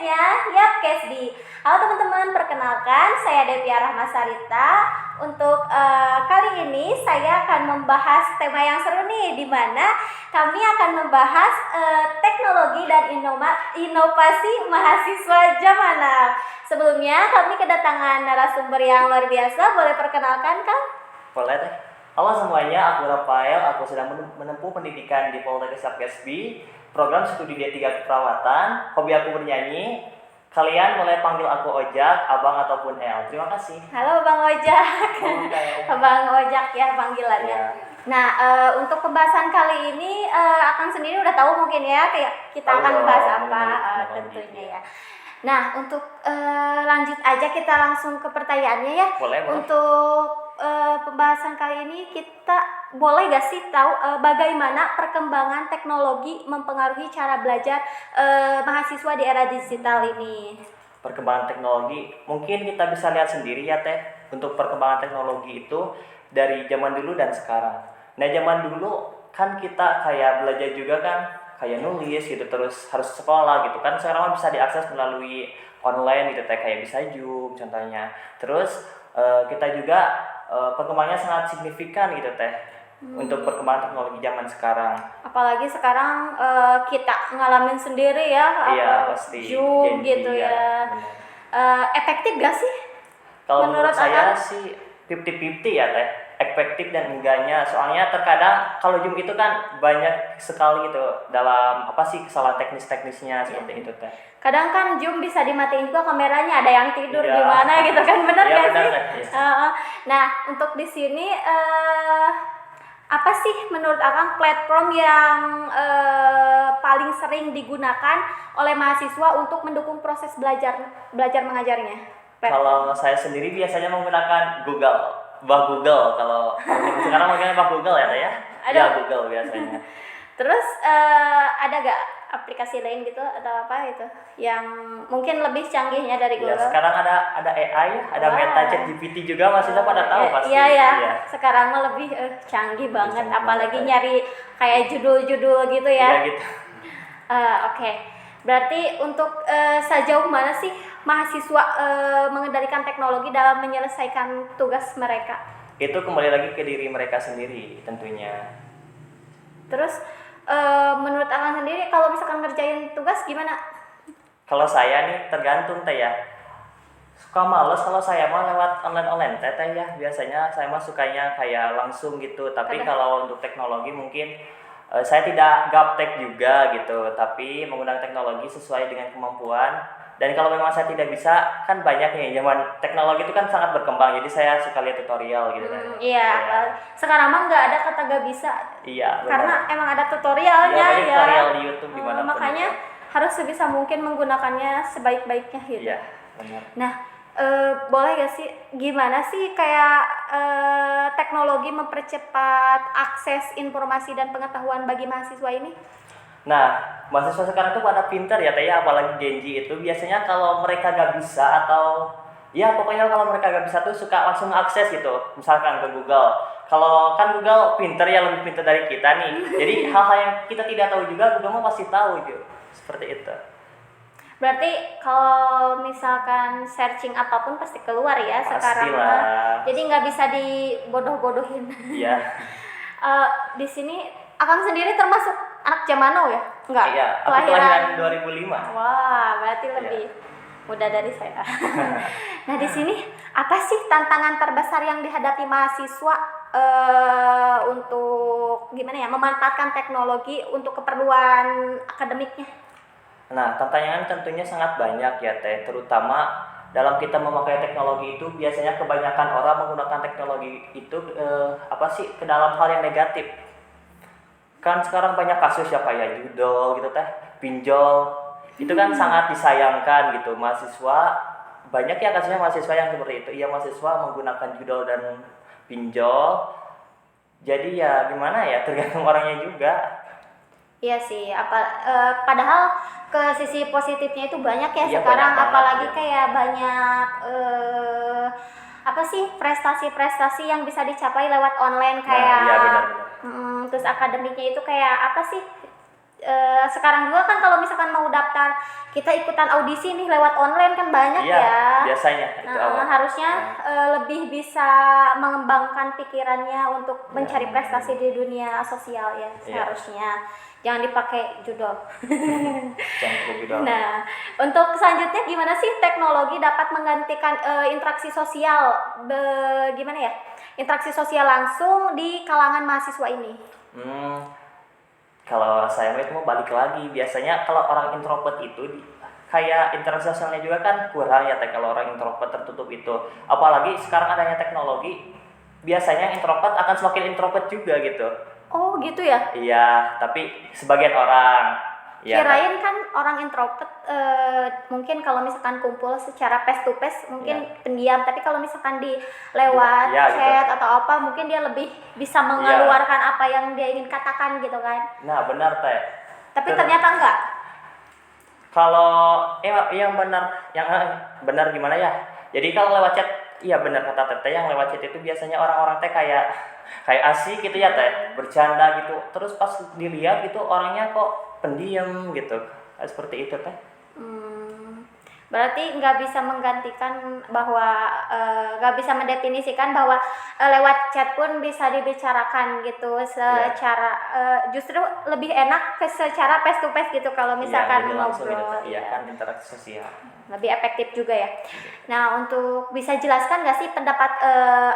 podcastnya Yapkesdi. Halo teman-teman, perkenalkan saya Devia Rahmasarita. Untuk kali ini saya akan membahas tema yang seru nih, di mana kami akan membahas teknologi dan inovasi mahasiswa zaman now. Sebelumnya kami kedatangan narasumber yang luar biasa. Boleh perkenalkan, Kang? Boleh deh. Halo semuanya, aku Rafael. Aku sedang menempuh pendidikan di Poltekkes Yapkesdi, program studi D3 Keperawatan. Hobi aku bernyanyi. Kalian boleh panggil aku Ojak, Abang ataupun El. Terima kasih. Halo Bang Ojak. Bang Ojak ya panggilannya. Ya. Nah, untuk pembahasan kali ini Akang sendiri udah tahu mungkin ya kayak kita akan membahas apa tentunya ya. Nah, untuk lanjut aja kita langsung ke pertanyaannya ya. Boleh. Untuk pembahasan kali ini kita boleh gak sih tahu bagaimana perkembangan teknologi mempengaruhi cara belajar mahasiswa di era digital ini? Perkembangan teknologi, mungkin kita bisa lihat sendiri ya Teh. Untuk perkembangan teknologi itu dari zaman dulu dan sekarang. Nah, zaman dulu kan kita kayak belajar juga kan, kayak nulis gitu, terus harus sekolah gitu kan. Sekarang bisa diakses melalui online gitu Teh, kayak bisa Zoom contohnya. Terus kita juga perkembangannya sangat signifikan gitu Teh. Untuk perkembangan teknologi zaman sekarang. Apalagi sekarang kita ngalamin sendiri ya, Iya, pasti. Zoom gitu ya. Efektif gak sih? Kalau menurut menurut saya Akang? sih 50-50 ya Teh. Efektif dan enggaknya. Soalnya terkadang kalau Zoom itu kan banyak sekali gitu dalam kesalahan teknisnya seperti itu Teh. Kadang kan Zoom bisa dimatiin juga kameranya, ada yang tidur Iya. gimana gitu kan, bener Iya, gak benar, sih? Teh. Iya. Nah, untuk di sini apa sih menurut Akang platform yang paling sering digunakan oleh mahasiswa untuk mendukung proses belajar mengajarnya? Kalau saya sendiri biasanya menggunakan Google. Kalau sekarang mungkin Google ya Teh ya? Ada. Ya, Google biasanya. Terus ada gak aplikasi lain gitu atau apa gitu yang mungkin lebih canggihnya dari Ya, Google? sekarang ada AI, ada Wah. Meta ChatGPT juga, mahasiswa pada tahu pasti. Iya ya. Iya. Sekarang mah lebih canggih banget, Canggih apalagi banget. nyari kayak judul-judul gitu Iya ya. gitu. Oke. Berarti untuk sejauh mana sih mahasiswa mengendalikan teknologi dalam menyelesaikan tugas mereka? Itu kembali lagi ke diri mereka sendiri tentunya. Terus menurut Akang sendiri kalau misalkan ngerjain tugas gimana? Kalau saya nih tergantung Teh ya. Suka males kalau saya mah lewat online Teh ya. Biasanya saya mah sukanya kayak langsung gitu. Tapi kalau untuk teknologi mungkin saya tidak gaptek juga gitu. Tapi menggunakan teknologi sesuai dengan kemampuan. Dan kalau memang saya tidak bisa, kan banyak nih zaman teknologi itu kan sangat berkembang. Jadi saya suka lihat tutorial gitu kan. Iya. Sekarang mah nggak ada kata gak bisa. Iya, benar. Karena emang ada tutorialnya Iya, banyak ya. tutorial di YouTube dimanapun. Makanya harus sebisa mungkin menggunakannya sebaik-baiknya gitu. Iya, benar. Nah, boleh gak sih gimana sih kayak teknologi mempercepat akses informasi dan pengetahuan bagi mahasiswa ini? Nah, mahasiswa sekarang tuh pada pinter ya Teh ya, apalagi Gen Z itu biasanya kalau mereka gak bisa atau ya pokoknya kalau mereka gak bisa tuh suka langsung akses gitu, misalkan ke Google. Kalau kan Google pinter ya, lebih pinter dari kita nih. Jadi hal-hal yang kita tidak tahu juga Google mah pasti tahu gitu. Seperti itu. Berarti kalau misalkan searching apapun pasti keluar ya sekarang. Pastilah. Jadi nggak bisa dibodoh-bodohin. Iya. Di sini Akang sendiri termasuk anak zaman now ya? Enggak. Iya, aku kelahiran 2005. Wah, berarti lebih muda dari saya. Nah, di sini apa sih tantangan terbesar yang dihadapi mahasiswa untuk gimana ya memanfaatkan teknologi untuk keperluan akademiknya? Nah, tantangan tentunya sangat banyak ya Teh, terutama dalam kita memakai teknologi itu biasanya kebanyakan orang menggunakan teknologi itu ke dalam hal yang negatif. Kan sekarang banyak kasus ya kayak judol gitu Teh, pinjol. Itu kan sangat disayangkan gitu. Mahasiswa banyak ya kasusnya mahasiswa yang seperti itu. Iya, mahasiswa menggunakan judol dan pinjol. Jadi ya gimana ya, tergantung orangnya juga. Iya sih, padahal ke sisi positifnya itu banyak ya Iya, sekarang, banyak banget, apalagi ya. kayak banyak prestasi-prestasi yang bisa dicapai lewat online kayak Nah, iya benar. terus akademiknya itu kayak apa sih sekarang juga kan kalau misalkan mau daftar kita ikutan audisi nih lewat online kan banyak Iya, ya. biasanya itu awal. Harusnya lebih bisa mengembangkan pikirannya untuk mencari prestasi di dunia sosial ya seharusnya. Jangan dipakai judul. Jangan perlu judul. Nah, untuk selanjutnya gimana sih teknologi dapat menggantikan interaksi sosial gimana ya? Interaksi sosial langsung di kalangan mahasiswa ini. Kalau saya itu mau balik lagi, biasanya kalau orang introvert itu kayak interaksi sosialnya juga kan kurang ya teh kalau orang introvert tertutup itu. Apalagi sekarang adanya teknologi, biasanya introvert akan semakin introvert juga gitu. Oh gitu ya? Iya, tapi sebagian orang. Ya, Kirain kan orang introvert mungkin kalau misalkan kumpul secara face to face mungkin pendiam, tapi kalau misalkan di lewat chat gitu, atau apa mungkin dia lebih bisa mengeluarkan apa yang dia ingin katakan gitu kan. Nah benar teh. Tapi ternyata enggak. Kalau yang benar gimana ya? Jadi kalau lewat chat, iya benar kata Teteh, yang lewat chat itu biasanya orang-orang teh kayak asik gitu ya teh, bercanda gitu. Terus pas dilihat gitu orangnya kok pendiam gitu, seperti itu teh. Berarti nggak bisa menggantikan bahwa nggak bisa mendefinisikan bahwa lewat chat pun bisa dibicarakan gitu secara justru lebih enak secara face to face gitu kalau misalkan ngobrol. Iya kan, interaksi sosial. Lebih efektif juga ya. Nah, untuk bisa jelaskan nggak sih pendapat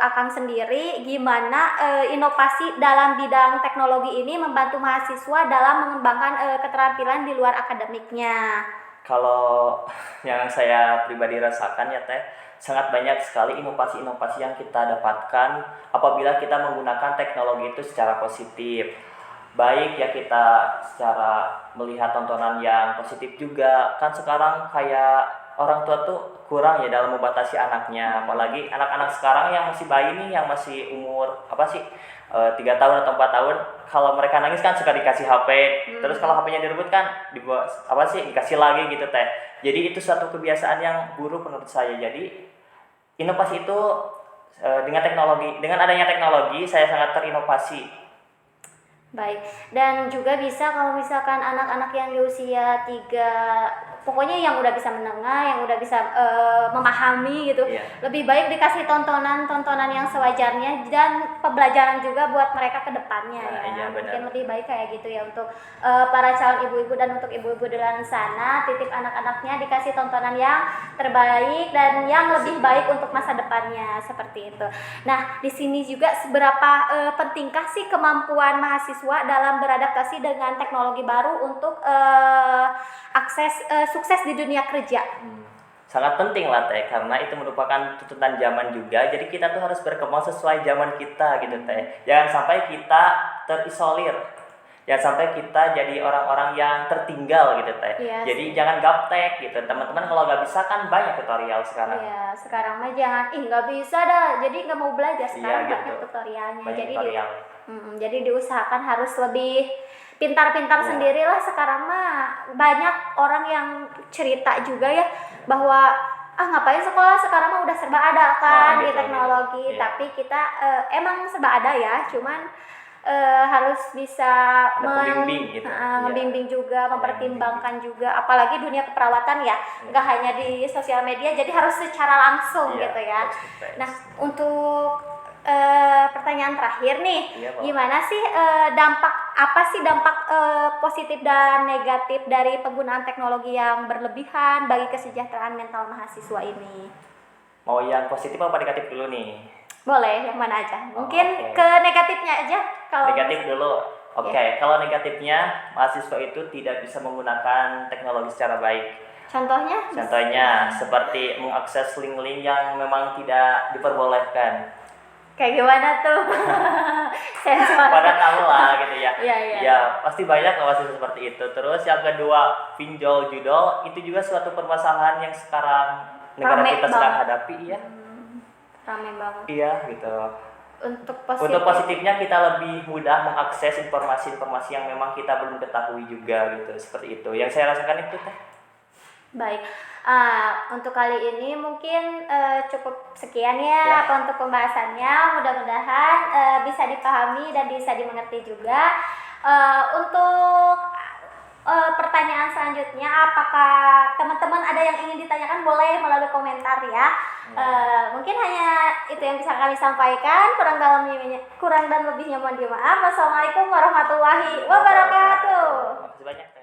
Akang sendiri gimana inovasi dalam bidang teknologi ini membantu mahasiswa dalam mengembangkan keterampilan di luar akademiknya? Kalau yang saya pribadi rasakan ya teh, sangat banyak sekali inovasi-inovasi yang kita dapatkan apabila kita menggunakan teknologi itu secara positif. Baik ya kita secara melihat tontonan yang positif juga. Kan sekarang kayak orang tua tuh kurang ya dalam membatasi anaknya, apalagi anak-anak sekarang yang masih bayi nih, yang masih umur 3 tahun atau 4 tahun, kalau mereka nangis kan suka dikasih HP, terus kalau HP-nya direbut kan dikasih lagi gitu teh. Jadi itu suatu kebiasaan yang buruk menurut saya. Jadi inovasi itu dengan adanya teknologi saya sangat terinovasi. Baik, dan juga bisa kalau misalkan anak-anak yang di usia 3, pokoknya yang udah bisa menengah, yang udah bisa memahami gitu, lebih baik dikasih tontonan yang sewajarnya dan pembelajaran juga buat mereka ke depannya mungkin lebih baik kayak gitu ya untuk para calon ibu-ibu dan untuk ibu-ibu di luar sana, titip anak-anaknya dikasih tontonan yang terbaik dan yang lebih baik untuk masa depannya seperti itu. Nah, di sini juga seberapa pentingkah sih kemampuan mahasiswa dalam beradaptasi dengan teknologi baru untuk sukses di dunia kerja? Sangat penting lah teh, karena itu merupakan tuntutan zaman juga. Jadi kita tuh harus berkembang sesuai zaman kita gitu teh. Jangan sampai kita terisolir, jangan sampai kita jadi orang-orang yang tertinggal gitu teh. Jadi jangan gaptek gitu teman-teman. Kalau nggak bisa kan banyak tutorial sekarang. Iya, sekarang mah jangan nggak bisa dah, jadi nggak mau belajar. Sekarang banyak tutorialnya. Jadi diusahakan harus lebih pintar-pintar sendirilah. Sekarang mah banyak orang yang cerita juga ya bahwa ngapain sekolah, sekarang mah udah serba ada kan di teknologi. Tapi kita emang serba ada ya, cuman harus bisa membimbing juga, mempertimbangkan juga, apalagi dunia keperawatan ya, nggak hanya di sosial media, jadi harus secara langsung gitu ya. Nah, untuk pertanyaan terakhir nih, gimana sih dampak positif dan negatif dari penggunaan teknologi yang berlebihan bagi kesejahteraan mental mahasiswa ini? Mau yang positif apa negatif dulu nih? Boleh, yang mana aja? Mungkin ke negatifnya aja. Kalau negatif dulu. Kalau negatifnya, mahasiswa itu tidak bisa menggunakan teknologi secara baik. Contohnya seperti mengakses link-link yang memang tidak diperbolehkan. Kayak gimana tuh? Pada tahu lah gitu ya. Iya. Pasti banyak mahasiswa seperti itu. Terus yang kedua, pinjol judul itu juga suatu permasalahan yang sekarang negara kita sedang hadapi ya. Rame banget. Iya gitu. Untuk positifnya kita lebih mudah mengakses informasi-informasi yang memang kita belum ketahui juga gitu, seperti itu. Yang saya rasakan itu teh. Baik. Untuk kali ini mungkin cukup sekian ya untuk pembahasannya. Mudah-mudahan bisa dipahami dan bisa dimengerti juga. Untuk pertanyaan selanjutnya, apakah teman-teman ada yang ingin ditanyakan, boleh melalui komentar ya. Mungkin hanya itu yang bisa kami sampaikan. Kurang dan lebihnya mohon dimaaf. Wassalamualaikum warahmatullahi wabarakatuh. Terima kasih banyak.